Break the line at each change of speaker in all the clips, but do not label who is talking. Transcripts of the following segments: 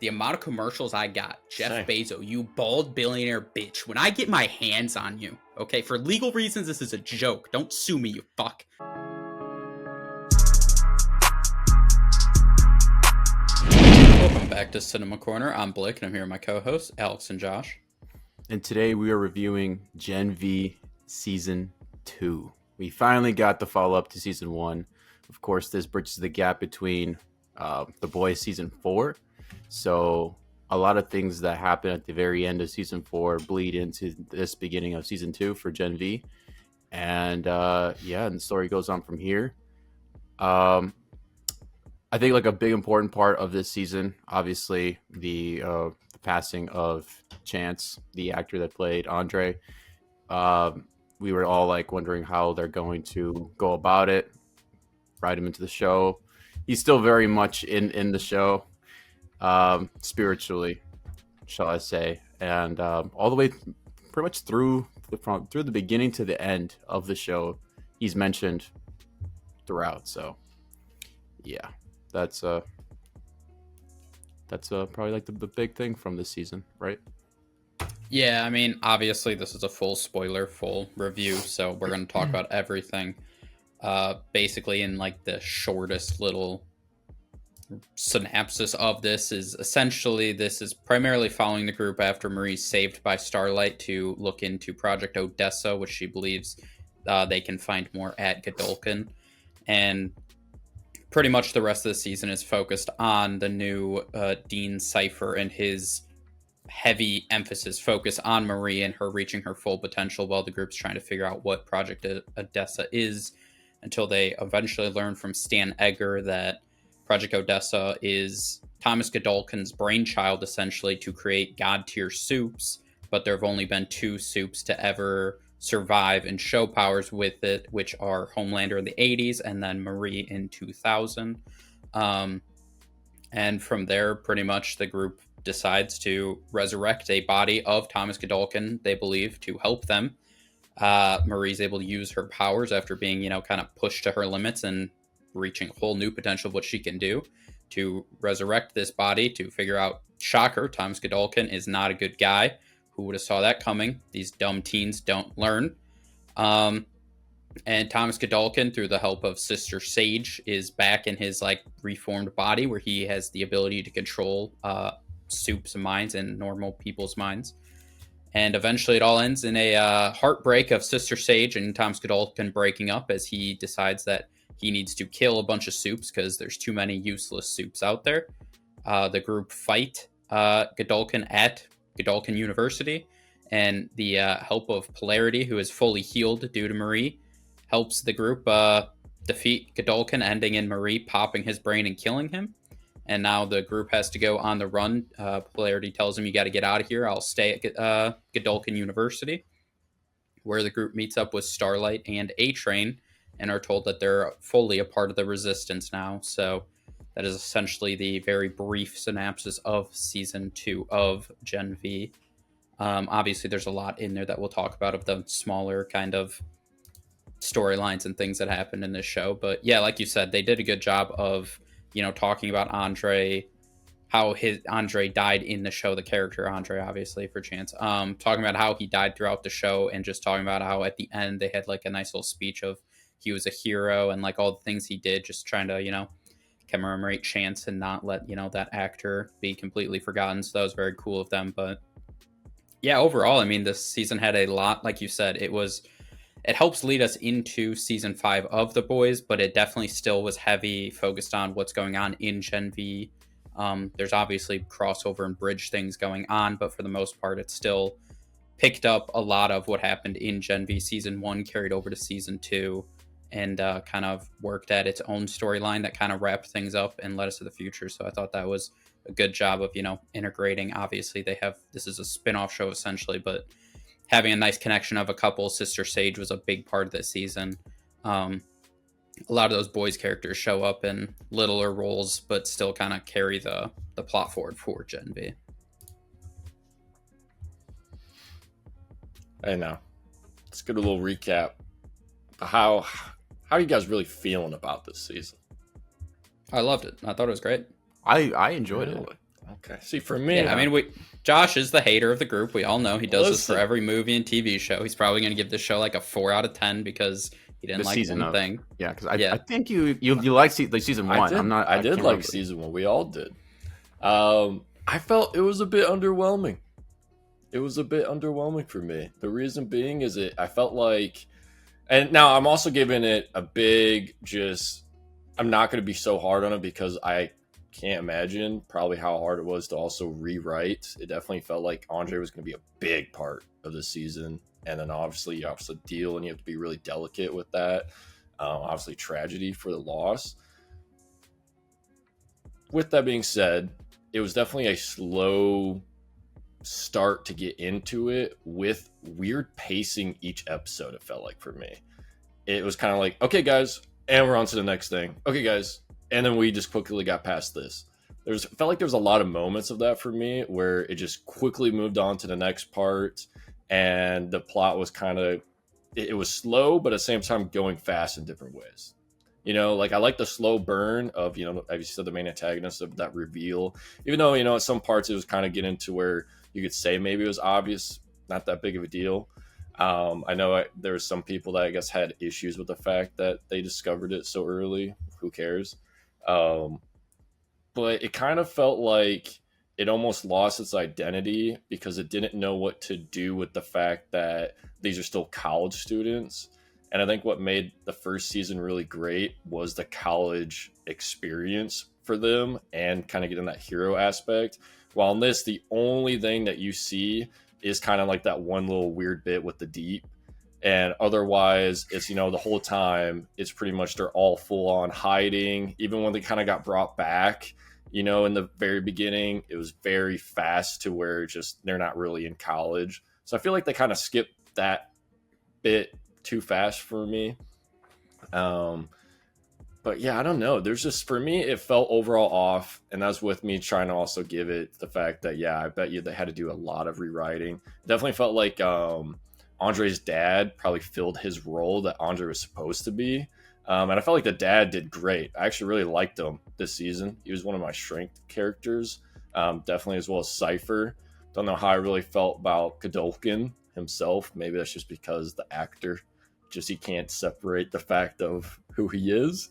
The amount of commercials I got, Jeff
Same.
Bezos, you bald billionaire bitch. When I get my hands on you, okay, for legal reasons, this is a joke. Don't sue me, you fuck. Welcome back to Cinema Corner. I'm Blake, and I'm here with my co-hosts, Alex and Josh.
And today we are reviewing Gen V Season 2. We finally got the follow-up to Season 1. Of course, this bridges the gap between The Boys Season 4. So a lot of things that happen at the very end of Season 4 bleed into this beginning of Season 2 for Gen V. And and the story goes on from here. I think like a big important part of this season, obviously the passing of Chance, the actor that played Andre. We were all like wondering how they're going to go about it, write him into the show. He's still very much in the show, spiritually, shall I say, and all the way pretty much through the beginning to the end of the show, he's mentioned throughout. So yeah, that's probably like the big thing from this season, right?
Yeah, I mean, obviously this is a full review, so we're going to talk about everything. Basically, in like the shortest little synopsis of this is essentially this is primarily following the group after Marie's saved by Starlight to look into Project Odessa, which she believes they can find more at Godolkin. And pretty much the rest of the season is focused on the new Dean Cypher and his heavy emphasis focus on Marie and her reaching her full potential while the group's trying to figure out what Project Odessa is, until they eventually learn from Stan Egger that Project Odessa is Thomas Godolkin's brainchild, essentially, to create god-tier soups, but there have only been 2 soups to ever survive and show powers with it, which are Homelander in the 80s and then Marie in 2000. And from there, pretty much the group decides to resurrect a body of Thomas Godolkin, they believe, to help them. Marie's able to use her powers after being, kind of pushed to her limits and reaching a whole new potential of what she can do to resurrect this body, to figure out, shocker, Thomas Godolkin is not a good guy. Who would have saw that coming? These dumb teens don't learn. And Thomas Godolkin, through the help of Sister Sage, is back in his reformed body where he has the ability to control soups' minds and normal people's minds. And eventually it all ends in a heartbreak of Sister Sage and Thomas Godolkin breaking up as he decides that he needs to kill a bunch of soups because there's too many useless soups out there. The group fight Godolkin at Godolkin University, and the help of Polarity, who is fully healed due to Marie, helps the group defeat Godolkin, ending in Marie popping his brain and killing him. And now the group has to go on the run. Polarity tells him, you got to get out of here. I'll stay at Godolkin University, where the group meets up with Starlight and A-Train and are told that they're fully a part of the Resistance now. So that is essentially the very brief synopsis of Season 2 of Gen V. Obviously, there's a lot in there that we'll talk about of the smaller kind of storylines and things that happened in this show. But yeah, like you said, they did a good job of, talking about Andre, how Andre died in the show, the character Andre, obviously, for Chance. Talking about how he died throughout the show, and just talking about how at the end they had a nice little speech of he was a hero and all the things he did, just trying to, commemorate Chance and not let, that actor be completely forgotten. So that was very cool of them. But yeah, overall, I mean, this season had a lot, like you said, it helps lead us into Season 5 of The Boys, but it definitely still was heavy focused on what's going on in Gen V. There's obviously crossover and bridge things going on, but for the most part, it still picked up a lot of what happened in Gen V Season 1, carried over to Season 2, and kind of worked at its own storyline that kind of wrapped things up and led us to the future. So I thought that was a good job of, integrating. Obviously, this is a spin-off show essentially, but having a nice connection of a couple. Sister Sage was a big part of this season. A lot of those boys' characters show up in littler roles, but still kind of carry the plot forward for Gen V.
I know. Let's get a little recap. How are you guys really feeling about this season?
I loved it. I thought it was great.
I enjoyed it.
Okay. See, for me,
Yeah, I mean, Josh is the hater of the group. We all know he does this for
Listen.
every movie and TV show. He's probably going to give this show like a 4 out of 10 because he didn't
The
like
season
one
of
thing.
Yeah, because I think you like season one.
I did like season one. We all did. I felt it was a bit underwhelming. It was a bit underwhelming for me. The reason being is I felt like, and now I'm also giving it a big I'm not going to be so hard on it because I can't imagine probably how hard it was to also rewrite. It definitely felt like Andre was going to be a big part of the season. And then obviously you have to deal and you have to be really delicate with that. Obviously tragedy for the loss. With that being said, it was definitely a slow start to get into it with weird pacing each episode, it felt like for me. It was kind of like, okay, guys, and we're on to the next thing. Okay, guys. And then we just quickly got past this. Felt like there was a lot of moments of that for me where it just quickly moved on to the next part. And the plot was kind of, it was slow, but at the same time going fast in different ways. You know, like I like the slow burn of, you know, as you said, the main antagonist of that reveal. Even though, you know, at some parts it was kind of getting to where you could say maybe it was obvious, not that big of a deal. I know there were some people that I guess had issues with the fact that they discovered it so early. Who cares? But it kind of felt like it almost lost its identity because it didn't know what to do with the fact that these are still college students. And I think what made the first season really great was the college experience for them and kind of getting that hero aspect. While in this, the only thing that you see is kind of like that one little weird bit with the deep. And otherwise, it's, you know, the whole time, it's pretty much they're all full on hiding. Even when they kind of got brought back, you know, in the very beginning, it was very fast to where just they're not really in college. So I feel like they kind of skipped that bit too fast for me. But yeah, I don't know. There's just, for me, it felt overall off. And that's with me trying to also give it the fact that, yeah, I bet you they had to do a lot of rewriting. Definitely felt like Andre's dad probably filled his role that Andre was supposed to be. And I felt like the dad did great. I actually really liked him this season. He was one of my strength characters, definitely, as well as Cypher. Don't know how I really felt about Godolkin himself. Maybe that's just because the actor, he can't separate the fact of who he is.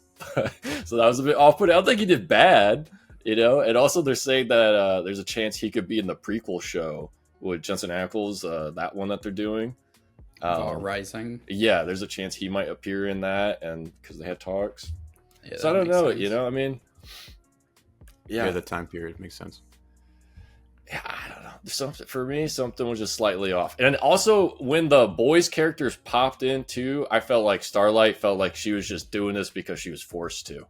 So that was a bit off-putting. I don't think he did bad, you know. And also they're saying that there's a chance he could be in the prequel show with Jensen Ackles, that one that they're doing.
Rising.
Yeah, there's a chance he might appear in that, and because they had talks.
Yeah,
so I don't know, you know. I mean,
yeah, the time period makes sense.
Yeah, I don't know. For me, something was just slightly off. And also, when the boys' characters popped in too, I felt like Starlight felt like she was just doing this because she was forced to.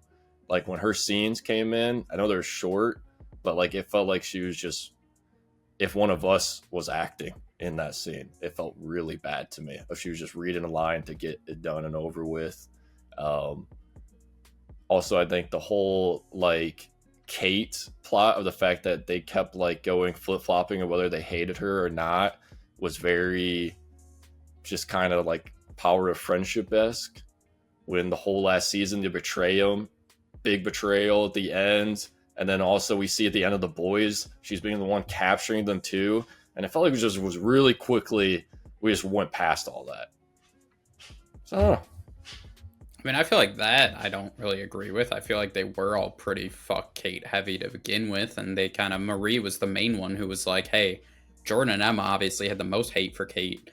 Like when her scenes came in, I know they're short, but like it felt like she was just, if one of us was acting in that scene, it felt really bad to me. If she was just reading a line to get it done and over with. Also, I think the whole like Kate plot of the fact that they kept like going flip-flopping of whether they hated her or not was very just kind of like Power of Friendship-esque. When the whole last season they betray him, big betrayal at the end, and then also we see at the end of The Boys she's being the one capturing them too, and it felt like it was really quickly we just went past all that. So I don't know.
I mean, I feel like that I don't really agree with. I feel like they were all pretty fuck Kate heavy to begin with, and they kind of, Marie was the main one who was like, hey, Jordan and Emma obviously had the most hate for Kate.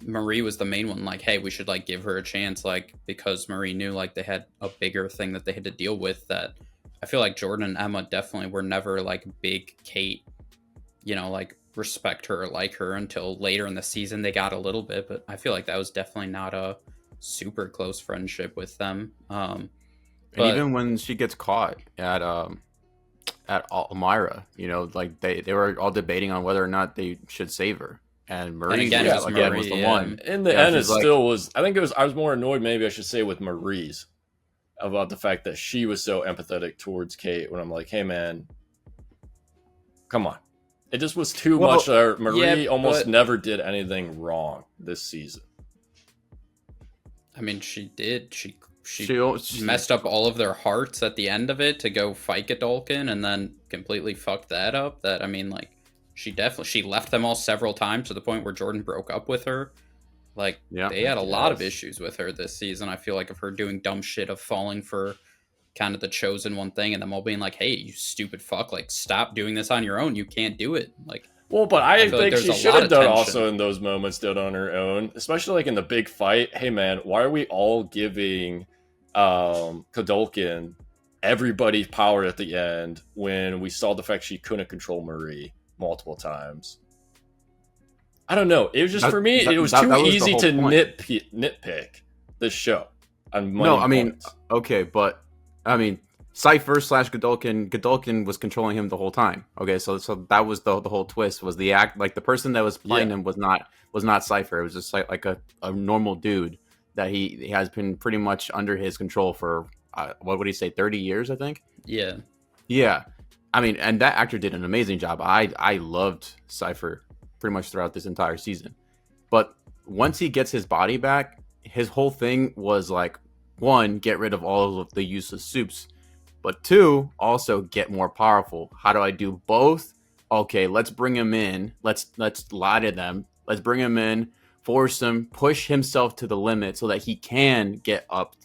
Marie was the main one, like, hey, we should like give her a chance, like, because Marie knew like they had a bigger thing that they had to deal with. That I feel like Jordan and Emma definitely were never like big Kate, you know, like respect her or like her until later in the season they got a little bit, but I feel like that was definitely not a super close friendship with them.
And even when she gets caught at Elmira, you know, like they were all debating on whether or not they should save her. And Marie was the one.
In the end, it still was. I think it was. I was more annoyed, maybe I should say, with Marie's about the fact that she was so empathetic towards Kate. When I'm like, hey man, come on, it just was too much. Marie almost never did anything wrong this season.
I mean, she did. she messed up all of their hearts at the end of it to go fight Godolkin, and then completely fucked that up. That, I mean, like, she left them all several times to the point where Jordan broke up with her. Like, they had a lot of issues with her this season. I feel like, of her doing dumb shit, of falling for kind of the chosen one thing, and them all being like, "Hey, you stupid fuck! Like, stop doing this on your own. You can't do it." Like,
well, but I think
like
she should have done also in those moments, did on her own, especially like in the big fight. Hey, man, why are we all giving Godolkin everybody's power at the end when we saw the fact she couldn't control Marie multiple times? I don't know. It was just, for me, it was too easy to nitpick this show.
Okay, but I mean, Cypher / Godolkin was controlling him the whole time. Okay, so that was the whole twist, was the act, like the person that was playing him was not Cypher. It was just like a normal dude that he has been pretty much under his control for what would he say, 30 years, I think. Yeah. I mean, and that actor did an amazing job. I loved Cypher pretty much throughout this entire season. But once he gets his body back, his whole thing was like, one, get rid of all of the useless soups, but two, also get more powerful. How do I do both? Okay, let's bring him in. Let's lie to them. Let's bring him in, force him, push himself to the limit so that he can get up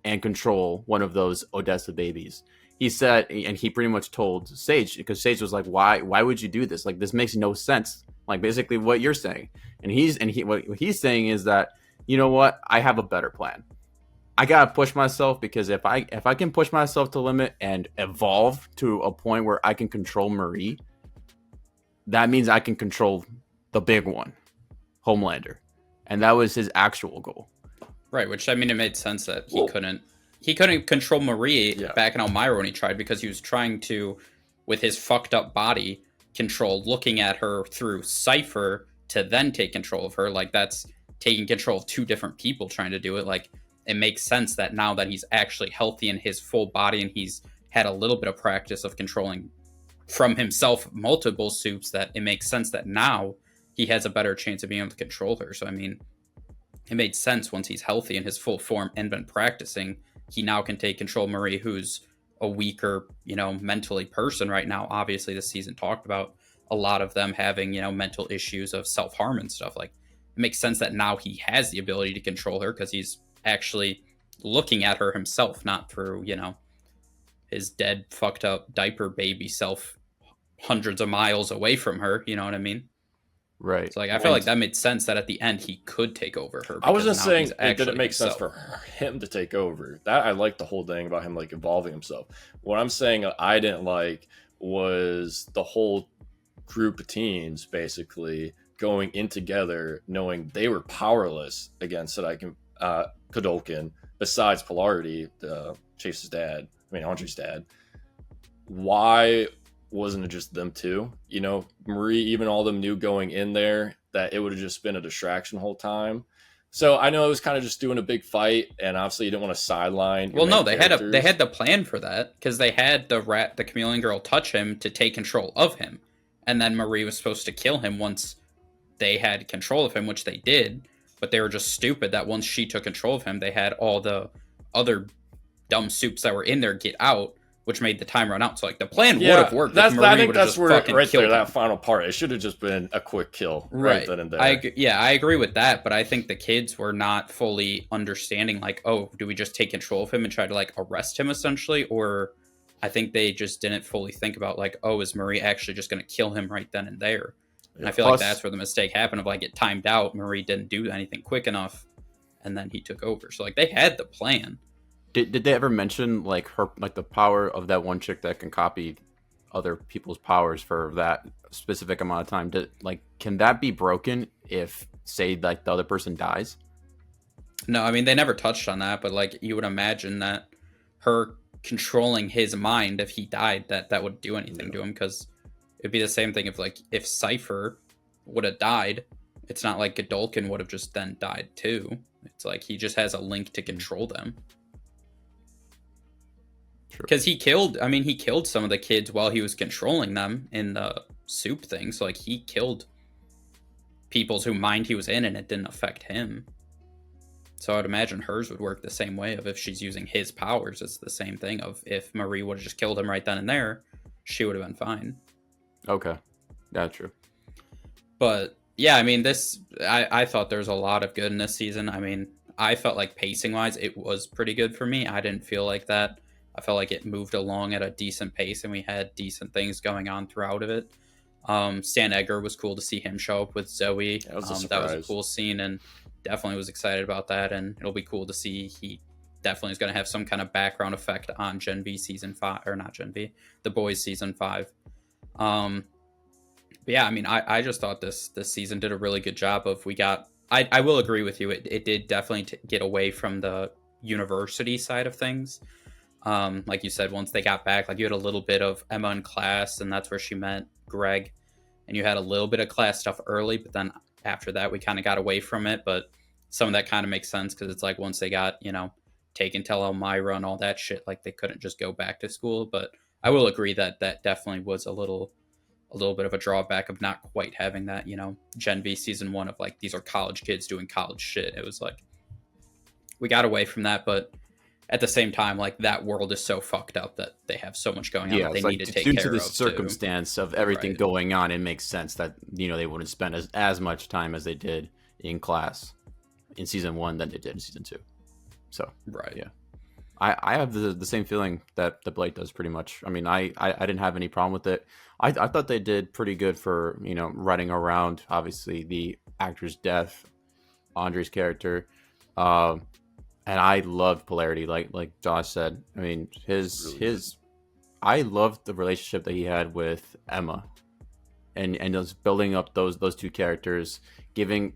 and control one of those Odessa babies. He said, and he pretty much told Sage, because Sage was like, why would you do this? Like, this makes no sense. Like, basically what you're saying. What he's saying is that, you know what? I have a better plan. I gotta push myself, because if I can push myself to the limit and evolve to a point where I can control Marie, that means I can control the big one, Homelander. And that was his actual goal.
Right, which, I mean, it made sense that he couldn't control Marie back in Elmira when he tried, because he was trying to, with his fucked up body, control looking at her through Cypher to then take control of her. Like, that's taking control of two different people trying to do it. Like, it makes sense that now that he's actually healthy in his full body and he's had a little bit of practice of controlling from himself multiple soups, that it makes sense that now he has a better chance of being able to control her. So, I mean, it made sense once he's healthy in his full form and been practicing, he now can take control of Marie, who's a weaker, mentally person right now. Obviously, this season talked about a lot of them having, mental issues of self-harm and stuff. Like, it makes sense that now he has the ability to control her, because he's actually looking at her himself, not through, his dead, fucked up diaper baby self hundreds of miles away from her. You know what I mean?
Right.
So, like, I feel like that made sense that at the end he could take over her.
I wasn't saying it didn't make sense for him to take over. That, I liked the whole thing about him, like, evolving himself. What I'm saying I didn't like was the whole group of teens basically going in together, knowing they were powerless against Godolkin, besides Polarity, Chase's dad. I mean, Andre's dad. Why wasn't it just them two? Marie, even all them knew going in there that it would have just been a distraction the whole time. So I know it was kind of just doing a big fight, and obviously you didn't want to sideline.
Well, no, they had the plan for that, because they had the chameleon girl touch him to take control of him, and then Marie was supposed to kill him once they had control of him, which they did. But they were just stupid that once she took control of him, they had all the other dumb soups that were in there get out, which made the time run out. So, like, the plan would have worked.
I think that's where right there, that final part, it should have just been a quick kill right then and there.
I agree with that, but I think the kids were not fully understanding, like, oh, do we just take control of him and try to, like, arrest him, essentially? Or I think they just didn't fully think about, like, oh, is Marie actually just going to kill him right then and there? And I feel like that's where the mistake happened, of, like, it timed out. Marie didn't do anything quick enough, and then he took over. So, like, they had the plan.
Did they ever mention, like, her, like, the power of that one chick that can copy other people's powers for that specific amount of time? Can that be broken if, say, like, the other person dies?
No, I mean, they never touched on that, but, like, you would imagine that her controlling his mind, if he died, that would do anything to him, because it'd be the same thing if Cypher would have died. It's not like Godolkin would have just then died too. It's like he just has a link to control them. Because he killed some of the kids while he was controlling them in the soup thing. So, like, he killed people's whose mind he was in, and it didn't affect him. So I'd imagine hers would work the same way. Of if she's using his powers, it's the same thing. Of if Marie would have just killed him right then and there, she would have been fine.
Okay, that's true.
But yeah, I mean, I thought there was a lot of good in this season. I mean, I felt like pacing wise, it was pretty good for me. I didn't feel like that. I felt like it moved along at a decent pace, and we had decent things going on throughout of it. Stan Edgar was cool to see him show up with Zoe.
That was a surprise.
That was a cool scene, and definitely was excited about that. And it'll be cool to see he definitely is going to have some kind of background effect on Gen V season 5, or not Gen V, The Boys season 5. But yeah, I mean, I just thought this season did a really good job of, I will agree with you. It did definitely get away from the university side of things. Like you said, once they got back, like you had a little bit of Emma in class, and that's where she met Greg, and you had a little bit of class stuff early, but then after that we kind of got away from it. But some of that kind of makes sense, because it's like once they got, taken to Elmira and all that shit, like they couldn't just go back to school. But I will agree that definitely was a little bit of a drawback of not quite having that, Gen V season 1 of like, these are college kids doing college shit. It was like, we got away from that, but at the same time, like, that world is so fucked up that they have so much going on that they need to take care of.
Due to the circumstance of everything going on, it makes sense that, they wouldn't spend as much time as they did in class in season 1 than they did in season 2. So, yeah. I have the same feeling that Blake does pretty much. I mean, I didn't have any problem with it. I thought they did pretty good for, running around, obviously, the actor's death, Andre's character. And I loved Polarity, like Josh said. I mean, I loved the relationship that he had with Emma, and just building up those two characters, giving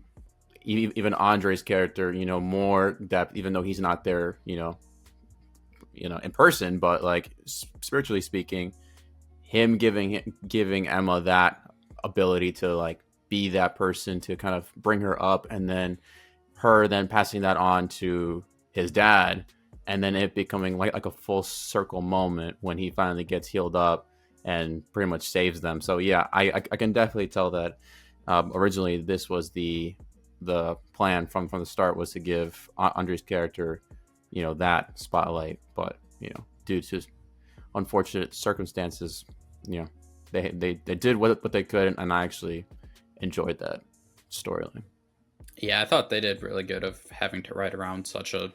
even Andre's character, more depth, even though he's not there, in person, but like spiritually speaking, him giving Emma that ability to like be that person to kind of bring her up, and then her then passing that on to his dad, and then it becoming like a full circle moment when he finally gets healed up and pretty much saves them. So yeah, I can definitely tell that originally this was the plan from the start, was to give Andre's character, that spotlight. But due to unfortunate circumstances, they did what they could, and I actually enjoyed that storyline.
Yeah, I thought they did really good of having to write around such a,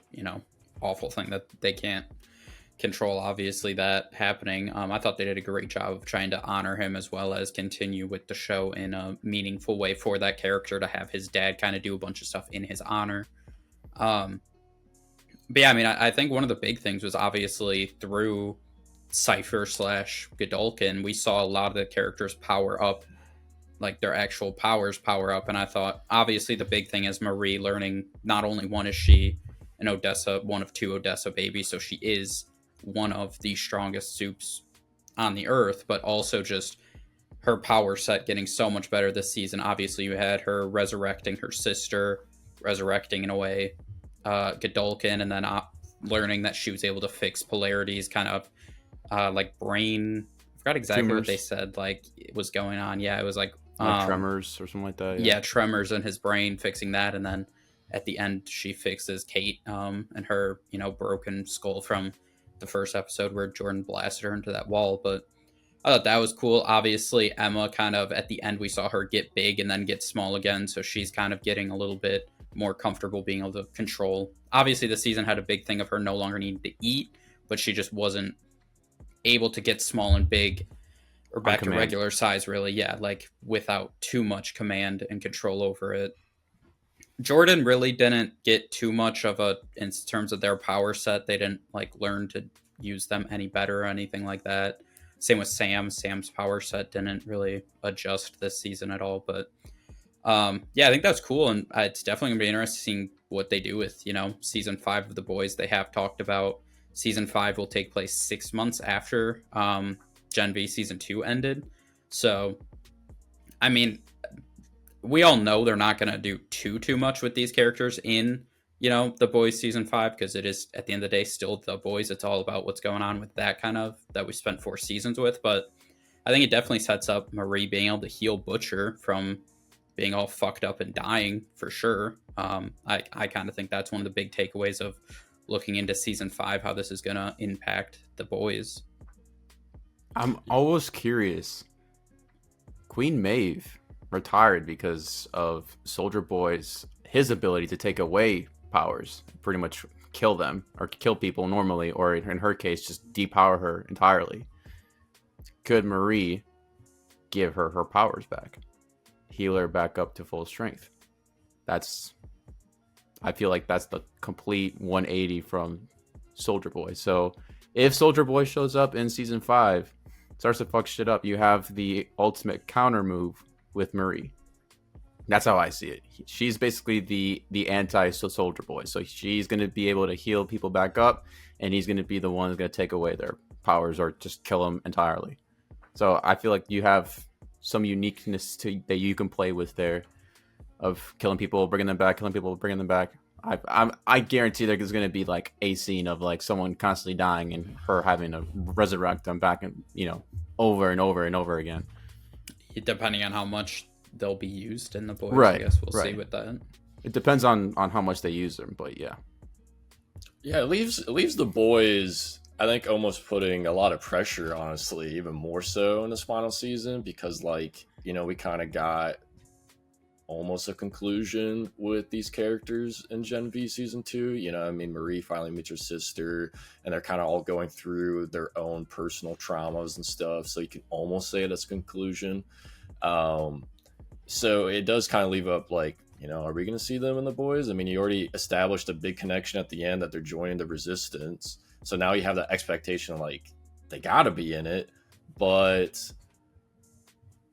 awful thing that they can't control, obviously, that happening. I thought they did a great job of trying to honor him, as well as continue with the show in a meaningful way for that character to have his dad kind of do a bunch of stuff in his honor. But yeah, I mean, I think one of the big things was obviously through Cypher / Godolkin, we saw a lot of the characters power up, like their actual powers power up. And I thought, obviously, the big thing is Marie learning, not only one is she an Odessa, one of 2 Odessa babies, so she is one of the strongest soups on the earth, but also just her power set getting so much better this season. Obviously, you had her resurrecting her sister, resurrecting in a way Godolkin, and then learning that she was able to fix Polarity's kind of like brain. I forgot exactly tumors. What they said like it was going on. Yeah, it was like
tremors or something like that.
Yeah, tremors in his brain, fixing that, and then at the end she fixes Kate and her broken skull from the first episode where Jordan blasted her into that wall. But I thought that was cool. Obviously, Emma kind of at the end we saw her get big and then get small again, so she's kind of getting a little bit more comfortable being able to control. Obviously, the season had a big thing of her no longer needing to eat, but she just wasn't able to get small and big or back to regular size, really. Yeah, like without too much command and control over it. Jordan really didn't get too much of in terms of their power set. They didn't like learn to use them any better or anything like that. Same with Sam. Sam's power set didn't really adjust this season at all. But yeah, I think that's cool. And it's definitely going to be interesting what they do with, season 5 of The Boys. They have talked about season 5 will take place 6 months after Gen V season 2 ended. So, I mean, we all know they're not going to do too much with these characters in, The Boys season 5, because it is, at the end of the day, still The Boys. It's all about what's going on with that that we spent 4 seasons with. But I think it definitely sets up Marie being able to heal Butcher from being all fucked up and dying, for sure. I kind of think that's one of the big takeaways of looking into season 5, how this is going to impact the boys.
I'm always curious. Queen Maeve retired because of Soldier Boy's his ability to take away powers, pretty much kill them or kill people normally, or in her case, just depower her entirely. Could Marie give her her powers back, heal her back up to full strength? I feel like that's the complete 180 from Soldier Boy. So if Soldier Boy shows up in season 5, starts to fuck shit up, you have the ultimate counter move with Marie. That's how I see it. She's basically the anti-Soldier Boy. So she's going to be able to heal people back up, and he's going to be the one who's going to take away their powers or just kill them entirely. So I feel like you have some uniqueness that you can play with there, of killing people, bringing them back, killing people, bringing them back. I guarantee there's going to be like a scene of like someone constantly dying and her having to resurrect them back, and over and over and over again.
Depending on how much they'll be used in the boys,
right,
I guess we'll
right.
see with that.
It depends on how much they use them, but yeah.
Yeah, it leaves the boys, I think, almost putting a lot of pressure, honestly, even more so in this final season, because we kind of got almost a conclusion with these characters in Gen V season 2. Marie finally meets her sister, and they're kind of all going through their own personal traumas and stuff, so you can almost say that's conclusion. So it does kind of leave up are we going to see them in the boys? I mean, you already established a big connection at the end that they're joining the resistance, so now you have that expectation they gotta be in it, but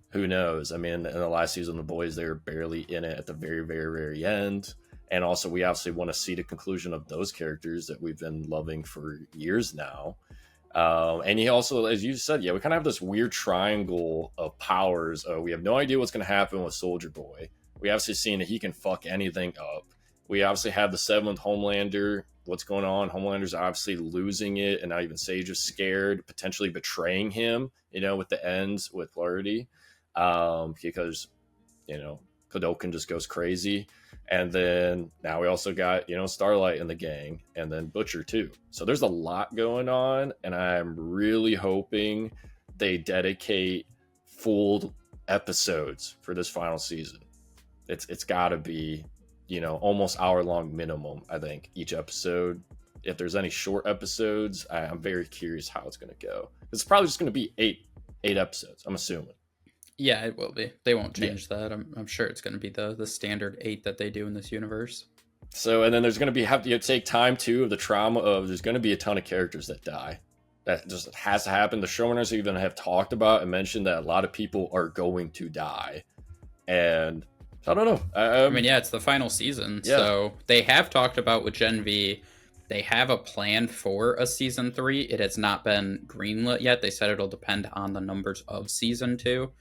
who knows? I mean, in the last season, the boys, they were barely in it at the very, very, very end. And also, we obviously want to see the conclusion of those characters that we've been loving for years now. And he also, as you said, we kind of have this weird triangle of powers. We have no idea what's going to happen with Soldier Boy. We obviously seen that he can fuck anything up. We obviously have the 7th Homelander. What's going on? Homelander's obviously losing it, and now even Sage is scared, potentially betraying him, with the ends with Flirty. Because Godolkin just goes crazy, and then now we also got Starlight in the gang, and then Butcher too. So there's a lot going on, and I'm really hoping they dedicate full episodes for this final season. It's got to be almost hour-long minimum, I think, each episode. If there's any short episodes, I'm very curious how it's going to go. It's probably just going to be eight episodes, I'm assuming.
Yeah, it will be. They won't change that. I'm sure it's going to be the standard 8 that they do in this universe.
So, and then there's going to have to take time too of the trauma of there's going to be a ton of characters that die. That just has to happen. The showrunners even have talked about and mentioned that a lot of people are going to die, and I don't know.
I mean, it's the final season, so they have talked about with Gen V. They have a plan for a season 3. It has not been greenlit yet. They said it'll depend on the numbers of season 2.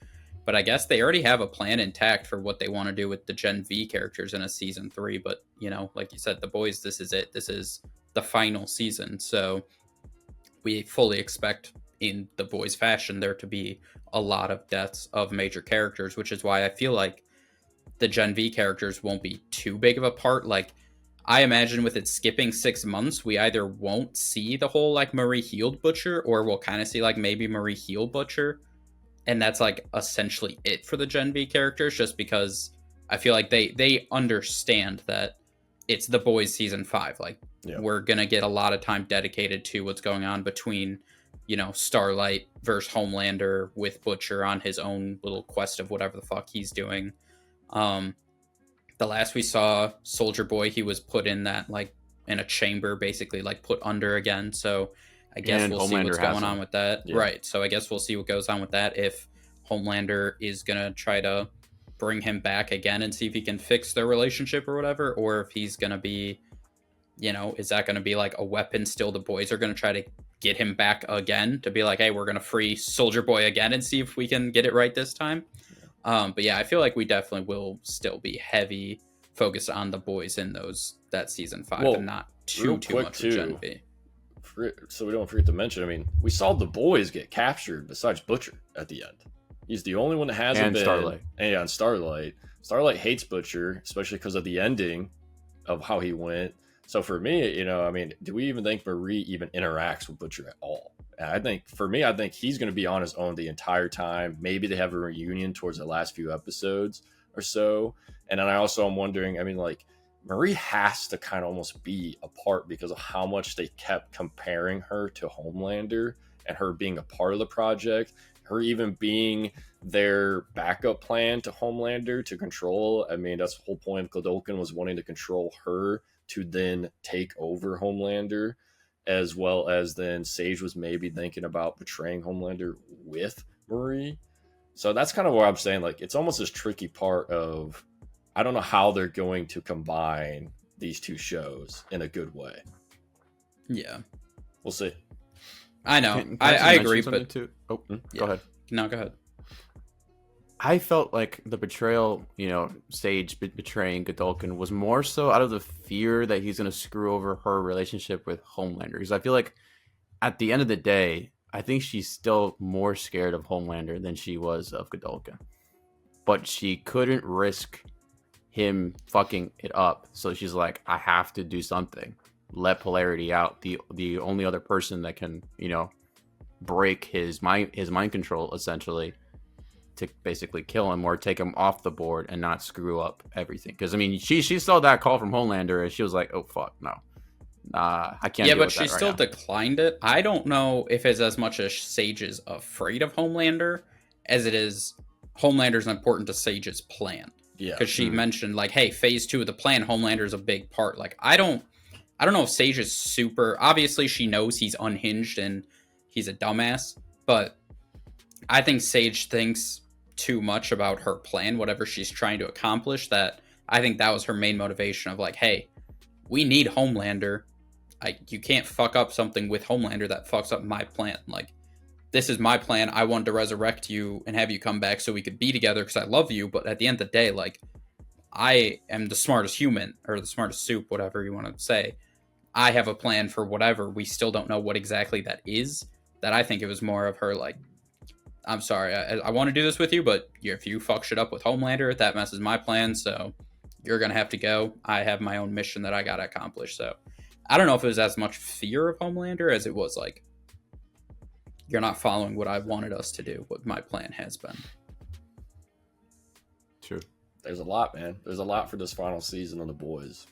But I guess they already have a plan intact for what they want to do with the Gen V characters in a season 3. But, like you said, the boys, this is it. This is the final season. So we fully expect in the boys' fashion there to be a lot of deaths of major characters, which is why I feel like the Gen V characters won't be too big of a part. I imagine with it skipping 6 months, we either won't see the whole Marie healed Butcher, or we'll kind of see maybe Marie heal Butcher. And that's essentially it for the Gen V characters, just because I feel like they understand that it's the boys season 5. We're going to get a lot of time dedicated to what's going on between, Starlight versus Homelander, with Butcher on his own little quest of whatever the fuck he's doing. The last we saw Soldier Boy, he was put in that in a chamber, basically put under again. So I guess we'll see what's going on with that. Yeah. Right. So I guess we'll see what goes on with that. If Homelander is going to try to bring him back again and see if he can fix their relationship or whatever, or if he's going to be, is that going to be a weapon still? The boys are going to try to get him back again to be hey, we're going to free Soldier Boy again and see if we can get it right this time. Yeah. But I feel like we definitely will still be heavy focused on the boys in that season 5 and not too much of Gen V.
So we don't forget to mention, we saw the boys get captured besides Butcher at the end. He's the only one that hasn't
and
been.
Starlight.
And Starlight. Starlight hates Butcher, especially because of the ending of how he went. So for me, do we even think Marie even interacts with Butcher at all? And I think he's going to be on his own the entire time. Maybe they have a reunion towards the last few episodes or so. And then I also am wondering, Marie has to kind of almost be a part because of how much they kept comparing her to Homelander and her being a part of the project, her even being their backup plan to Homelander to control. That's the whole point of Godolkin, was wanting to control her to then take over Homelander, as well as then Sage was maybe thinking about betraying Homelander with Marie. So that's kind of where I'm saying, it's almost this tricky part of, I don't know how they're going to combine these two shows in a good way.
Yeah.
We'll see.
I know. I agree, but...
Too? Oh,
yeah.
Go ahead.
No, go ahead.
I felt like the betrayal, Sage betraying Godolkin was more so out of the fear that he's going to screw over her relationship with Homelander. Because I feel like at the end of the day, I think she's still more scared of Homelander than she was of Godolkin. But she couldn't risk him fucking it up. So she's like, I have to do something. Let Polarity out. The only other person that can, break his mind control, essentially, to basically kill him or take him off the board and not screw up everything. Because she saw that call from Homelander and she was like, oh fuck, no, I can't.
Yeah, but she still declined it. I don't know if it's as much as Sage is afraid of Homelander as it is Homelander's important to Sage's plan.
Yeah,
because she mentioned hey, phase 2 of the plan, Homelander's a big part. I don't know if Sage is super. Obviously, she knows he's unhinged and he's a dumbass, but I think Sage thinks too much about her plan, whatever she's trying to accomplish, that I think that was her main motivation of hey, we need Homelander. You can't fuck up something with Homelander that fucks up my plan. This is my plan. I wanted to resurrect you and have you come back so we could be together because I love you. But at the end of the day, I am the smartest human, or the smartest soup, whatever you want to say. I have a plan for whatever. We still don't know what exactly that is. That I think it was more of her I'm sorry, I want to do this with you, but if you fuck shit up with Homelander, that messes my plan, so you're going to have to go. I have my own mission that I got to accomplish, so I don't know if it was as much fear of Homelander as it was you're not following what I wanted us to do, what my plan has been.
True.
There's a lot, man. There's a lot for this final season of The Boys.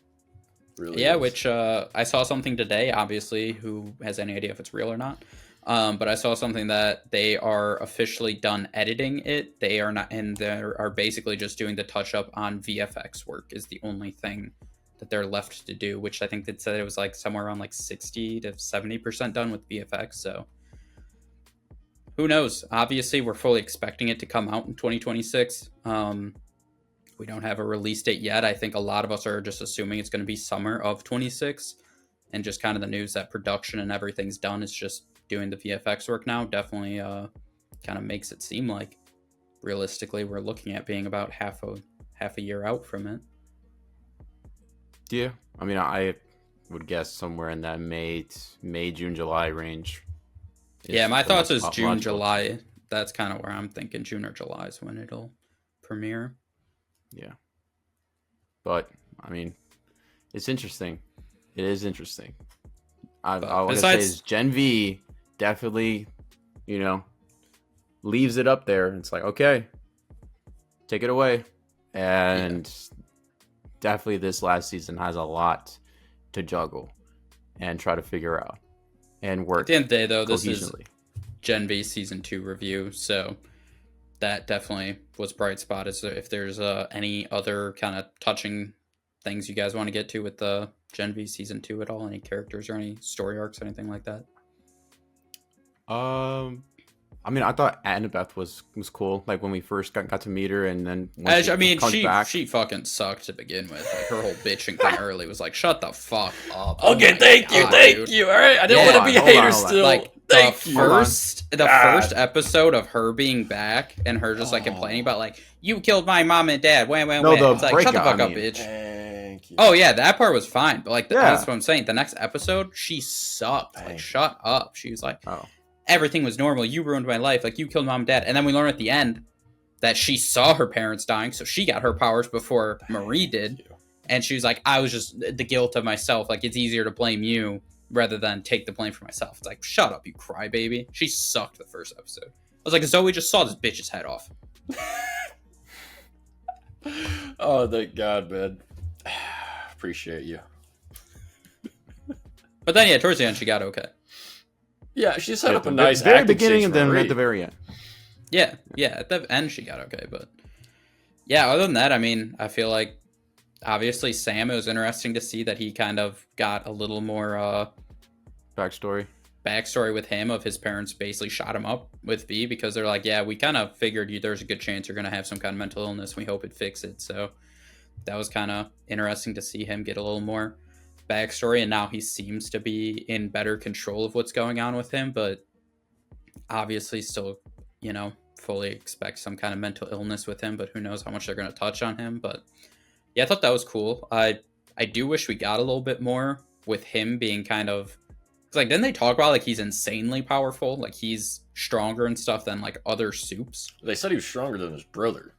Really
yeah,
is.
which I saw something today, obviously, who has any idea if it's real or not? But I saw something that they are officially done editing it. They are not, and they are basically just doing the touch up on VFX work is the only thing that they're left to do, which I think they said it was somewhere around 60 to 70% done with VFX. So who knows? Obviously, we're fully expecting it to come out in 2026. We don't have a release date yet. I think a lot of us are just assuming it's going to be summer of 26, and just kind of the news that production and everything's done. It's just doing the VFX work now. Definitely kind of makes it seem like realistically we're looking at being about half a year out from it.
Yeah, I would guess somewhere in that May, June, July range.
Yeah, my thoughts is June, July. That's kind of where I'm thinking. June or July is when it'll premiere.
Yeah. But, it's interesting. It is interesting. I want to say is Gen V definitely, leaves it up there. It's okay, take it away. And definitely this last season has a lot to juggle and try to figure out and work.
At the end of the day, though, this is
cohesively.
Gen V Season 2 review, so that definitely was bright spot. Is if there's any other kind of touching things you guys want to get to with the Gen V Season 2 at all? Any characters or any story arcs or anything like that?
I thought Annabeth was cool. When we first got to meet her, and then
she fucking sucked to begin with. Her whole bitching thing early was shut the fuck up.
Okay, thank you. All right, I didn't want to be a hater still.
The first episode of her being back and her just complaining about you killed my mom and dad. Wham. It's shut the fuck up, bitch.
Thank you.
Oh yeah, that part was fine, but that's what I'm saying. The next episode, she sucked. Shut up. She was everything was normal. You ruined my life. Like, you killed mom and dad. And then we learn at the end that she saw her parents dying, so she got her powers before Marie did. And she was like, I was just the guilt of myself. Like, it's easier to blame you rather than take the blame for myself. It's like, shut up, you crybaby. She sucked the first episode. I was like, Zoe just saw this bitch's head off.
Oh, thank God, man. Appreciate you.
But then, yeah, towards the end, she got okay.
Yeah, she set up a nice
very
acting
beginning
stage
and then
for
at
Marie.
the very end.
Yeah, at the end, she got okay. But yeah, other than that, I mean, I feel like obviously Sam, it was interesting to see that he kind of got a little more
Backstory
with him of his parents basically shot him up with V because they're like, yeah, we kind of figured there's a good chance you're going to have some kind of mental illness. We hope it fixes it. So that was kind of interesting to see him get a little more backstory. And now he seems to be in better control of what's going on with him, but obviously still, you know, fully expect some kind of mental illness with him, but who knows how much they're going to touch on him. But yeah, I thought that was cool. I do wish we got a little bit more with him being kind of, like, didn't they talk about like he's insanely powerful, like he's stronger and stuff than like other soups?
They said he was stronger than his brother.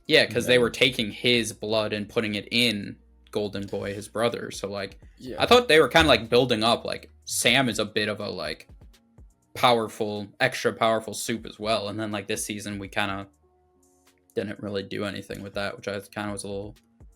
Yeah, because they were taking his blood and putting it in Golden Boy, his brother. So like,
Yeah.
I thought they were kind of like building up like Sam is a bit of a like powerful, extra powerful soup as well. And then like this season we kind of didn't really do anything with that, which I kind of was a little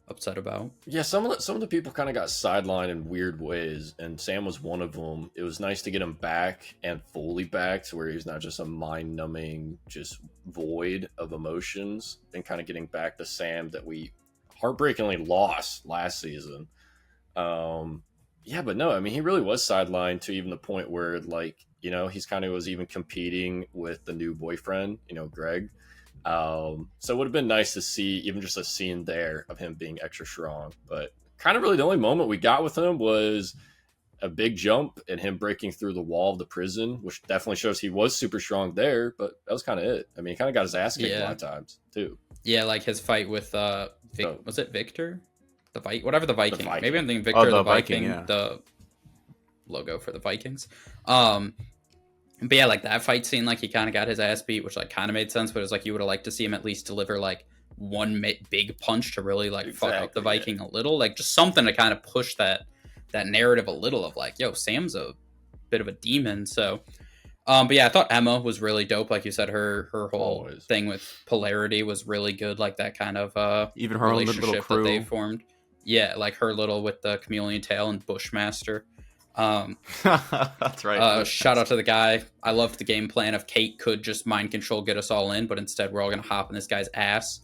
upset about.
Yeah, some of the people kind of got sidelined in weird ways, and Sam was one of them. It was nice to get him back and fully back to where he's not just a mind-numbing, just void of emotions, and kind of getting back to Sam that we heartbreakingly lost last season. Yeah, but no, I mean, he really was sidelined to even the point where, like, you know, he's kind of was even competing with the new boyfriend, you know, Greg. So it would have been nice to see even just a scene there of him being extra strong, but kind of really the only moment we got with him was a big jump and him breaking through the wall of the prison, which definitely shows he was super strong there, but that was kind of it. I mean, he kind of got his ass kicked a lot of times too.
Yeah, like his fight with was it Victor? The Viking, whatever the Viking.
Viking.
Maybe I'm thinking Victor the
Viking,
Viking,
yeah.
the logo for the Vikings. But yeah, like that fight scene, like he kind of got his ass beat, which like kind of made sense. But it was like you would have liked to see him at least deliver like one big punch to really like fuck up the Viking a little, like just something to kind of push that narrative a little of like, yo, Sam's a bit of a demon. So, but yeah, I thought Emma was really dope. Like you said, her whole thing with polarity was really good. Like that kind of
even her
relationship
little crew
that they formed. Yeah, like her little with the chameleon tail and Bushmaster.
That's right.
Shout out to the guy. I loved the game plan of Kate could just mind control, get us all in, but instead we're all gonna hop in this guy's ass.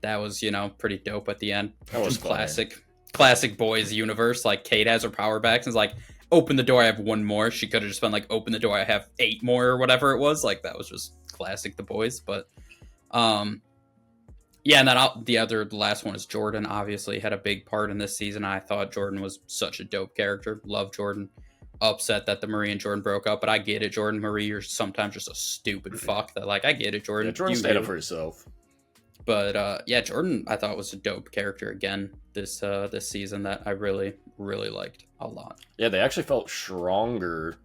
That was, you know, pretty dope at the end.
That was
classic boys universe. Like Kate has her power back and is like, open the door, I have one more. She could have just been like, open the door, I have 8 more or whatever it was. Like that was just classic the boys. But yeah, and then the last one is Jordan. Obviously had a big part in this season. I thought Jordan was such a dope character. Love Jordan. Upset that the Marie and Jordan broke up, but I get it, Jordan. Marie, you're sometimes just a stupid fuck. That like I get it, Jordan.
Yeah, Jordan stand up for himself.
But yeah, Jordan I thought was a dope character again this season that I really, really liked a lot. Yeah,
they actually felt stronger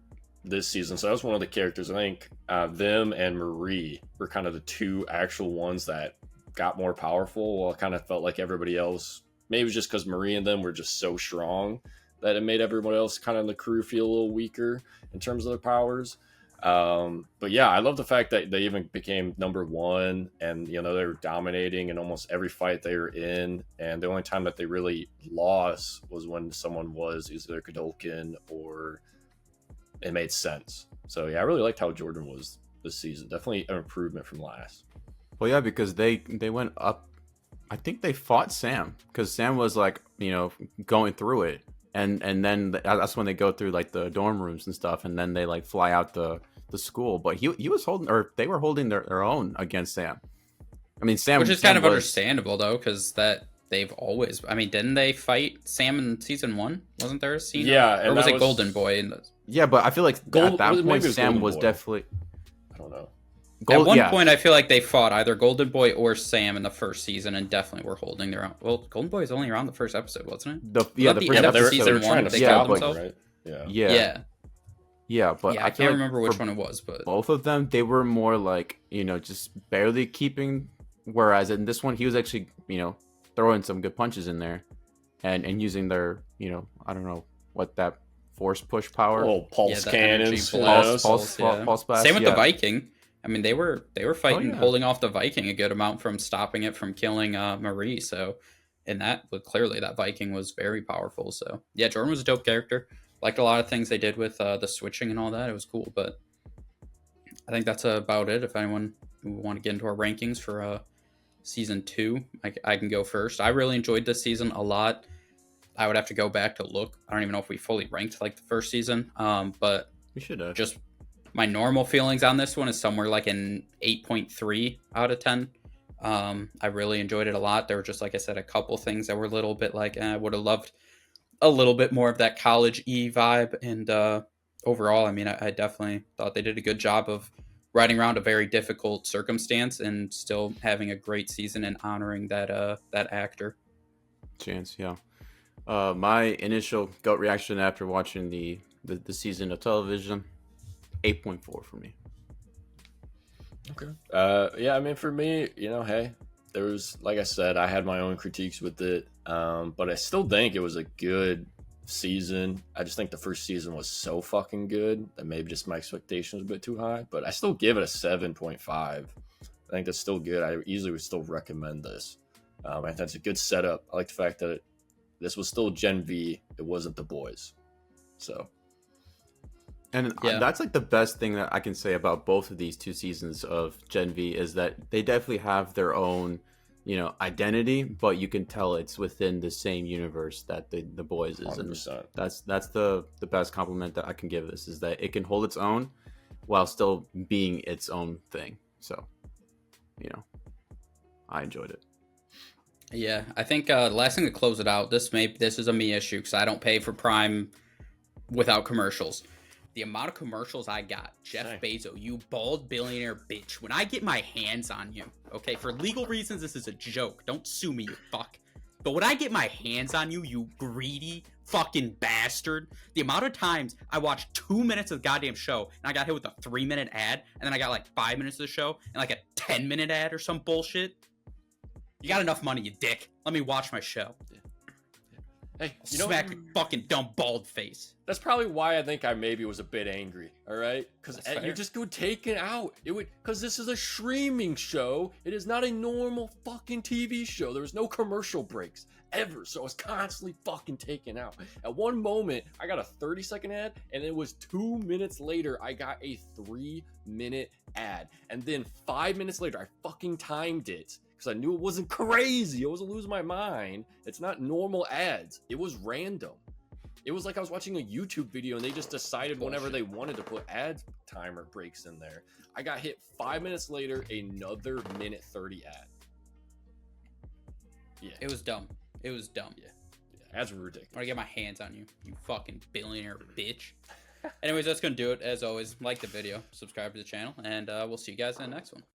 this season. So that was one of the characters. I think them and Marie were kind of the two actual ones that got more powerful. Well, it kind of felt like everybody else, maybe it was just because Marie and them were just so strong that it made everyone else kind of in the crew feel a little weaker in terms of their powers. But yeah, I love the fact that they even became number one, and you know they were dominating in almost every fight they were in, and the only time that they really lost was when someone was either Godolkin or it made sense. So yeah, I really liked how Jordan was this season. Definitely an improvement from last.
Well, yeah, because they went up. I think they fought Sam because Sam was like, you know, going through it, and then that's when they go through like the dorm rooms and stuff, and then they like fly out the school. But he was holding, or they were holding their own against Sam. I mean, Sam,
which is
Sam
kind of understandable though, because that they've always. I mean, didn't they fight Sam in season 1? Wasn't there a scene?
Yeah,
or was it Golden Boy?
Yeah, but I feel like at that point Sam was definitely.
I don't know.
At one point, I feel like they fought either Golden Boy or Sam in the first season, and definitely were holding their own. Well, Golden Boy is only around the first episode, wasn't it?
The first
episode.
They were
season
trying
1,
to
they
stop
killed themselves.
Right?
Yeah. Yeah, but
Yeah, I
feel
can't
like
remember which
for
one it was, but
both of them, they were more like, just barely keeping. Whereas in this one, he was actually, throwing some good punches in there, and using their, I don't know what that force push power,
Oh,
yeah,
pulse
the energy
cannons,
blast,
pulse
yeah.
blast.
Same with the
Yeah.
Viking. I mean, they were
Oh
fighting,
yeah.
holding off the Viking a good amount from stopping it from killing Marie. So, and that clearly that Viking was very powerful. So, yeah, Jordan was a dope character. Liked a lot of things they did with the switching and all that. It was cool. But I think that's about it. If anyone who want to get into our rankings for season 2, I can go first. I really enjoyed this season a lot. I would have to go back to look. I don't even know if we fully ranked like the first season. But
We should have.
just my normal feelings on this one is somewhere like an 8.3 out of 10. I really enjoyed it a lot. There were just, like I said, a couple things that were a little bit like, I would have loved a little bit more of that college vibe. And overall, I mean, I definitely thought they did a good job of riding around a very difficult circumstance and still having a great season and honoring that actor.
Chance, yeah. My initial gut reaction after watching the season of television, 8.4 for me.
Okay. Yeah, I mean, for me, hey, there was, like I said, I had my own critiques with it, but I still think it was a good season. I just think the first season was so fucking good that maybe just my expectations were a bit too high, but I still give it a 7.5. I think that's still good. I easily would still recommend this. I think that's a good setup. I like the fact that this was still Gen V. It wasn't The Boys. So.
And
Yeah.
that's like the best thing that I can say about both of these 2 seasons of Gen V is that they definitely have their own, identity, but you can tell it's within the same universe that the Boys is.
100%.
And that's the best compliment that I can give this, is that it can hold its own while still being its own thing. So, I enjoyed it.
Yeah, I think the last thing to close it out, this is a me issue because I don't pay for Prime without commercials. The amount of commercials I got, Jeff Bezos, you bald billionaire bitch. When I get my hands on you, okay, for legal reasons, this is a joke. Don't sue me, you fuck. But when I get my hands on you, you greedy fucking bastard, the amount of times I watched 2 minutes of the goddamn show and I got hit with a 3-minute ad, and then I got like 5 minutes of the show and like a 10-minute ad or some bullshit. You got enough money, you dick. Let me watch my show.
Hey,
smack your fucking dumb bald face.
That's probably why I think I maybe was a bit angry. All right, because you just go taken out. It would, because this is a streaming show. It is not a normal fucking TV show. There was no commercial breaks ever, so I was constantly fucking taken out. At one moment, I got a 30-second ad, and it was 2 minutes later, I got a 3-minute ad, and then 5 minutes later, I fucking timed it. Because I knew it wasn't crazy. I wasn't losing my mind. It's not normal ads. It was random. It was like I was watching a YouTube video and they just decided whenever they wanted to put ad timer breaks in there. I got hit 5 minutes later, another minute 30 ad. Yeah.
It was dumb. It was dumb.
Yeah. Ads were ridiculous.
I want to get my hands on you, you fucking billionaire bitch. Anyways, that's going to do it. As always, like the video, subscribe to the channel, and we'll see you guys in the next one.